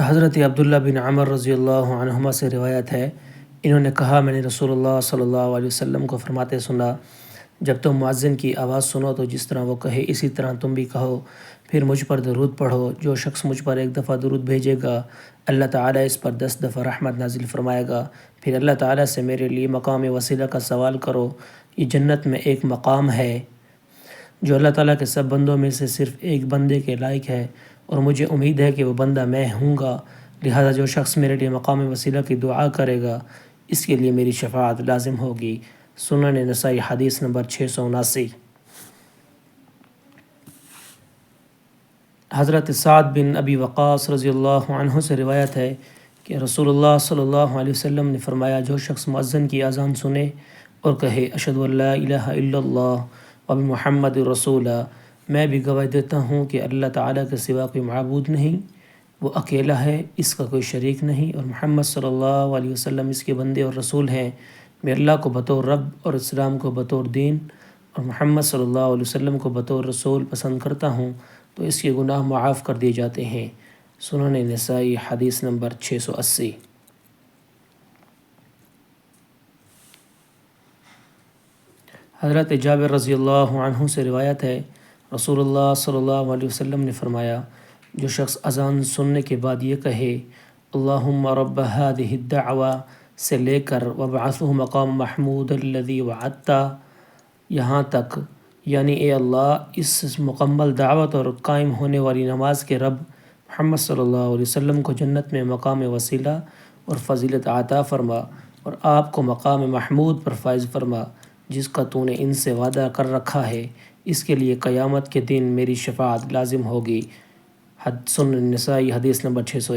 حضرت عبداللہ بن عمر رضی اللہ عنہما سے روایت ہے، انہوں نے کہا میں نے رسول اللہ صلی اللہ علیہ وسلم کو فرماتے سنا، جب تم مؤذن کی آواز سنو تو جس طرح وہ کہے اسی طرح تم بھی کہو، پھر مجھ پر درود پڑھو۔ جو شخص مجھ پر ایک دفعہ درود بھیجے گا اللہ تعالیٰ اس پر 10 دفعہ رحمت نازل فرمائے گا۔ پھر اللہ تعالیٰ سے میرے لیے مقام وسیلہ کا سوال کرو۔ یہ جنت میں ایک مقام ہے جو اللہ تعالیٰ کے سب بندوں میں سے صرف ایک بندے کے لائق ہے، اور مجھے امید ہے کہ وہ بندہ میں ہوں گا، لہذا جو شخص میرے لیے مقام وسیلہ کی دعا کرے گا اس کے لیے میری شفاعت لازم ہوگی۔ سنن نسائی حدیث نمبر 679۔ حضرت سعد بن ابی وقاص رضی اللہ عنہ سے روایت ہے کہ رسول اللہ صلی اللہ علیہ وسلم نے فرمایا، جو شخص مؤذن کی اذان سنے اور کہے اشہد ان لا الہ الا اللہ و محمد رسول، میں بھی گواہی دیتا ہوں کہ اللہ تعالیٰ کے سوا کوئی معبود نہیں، وہ اکیلا ہے، اس کا کوئی شریک نہیں، اور محمد صلی اللہ علیہ وسلم اس کے بندے اور رسول ہیں، میں اللہ کو بطور رب اور اسلام کو بطور دین اور محمد صلی اللہ علیہ وسلم کو بطور رسول پسند کرتا ہوں تو اس کے گناہ معاف کر دیے جاتے ہیں۔ سنن نسائی حدیث نمبر 680۔ حضرت جابر رضی اللہ عنہ سے روایت ہے، رسول اللہ صلی اللہ علیہ وسلم نے فرمایا، جو شخص اذان سننے کے بعد یہ کہے اللہم رب هذه الدعوہ سے لے کر وابعثہ مقام محمود الذی وعدتہ یہاں تک، یعنی اے اللہ اس مکمل دعوت اور قائم ہونے والی نماز کے رب محمد صلی اللہ علیہ وسلم کو جنت میں مقام وسیلہ اور فضیلت عطا فرما، اور آپ کو مقام محمود پر فائز فرما جس کا تو نے ان سے وعدہ کر رکھا ہے، اس کے لیے قیامت کے دن میری شفاعت لازم ہوگی۔ سنن نسائی حدیث نمبر 600۔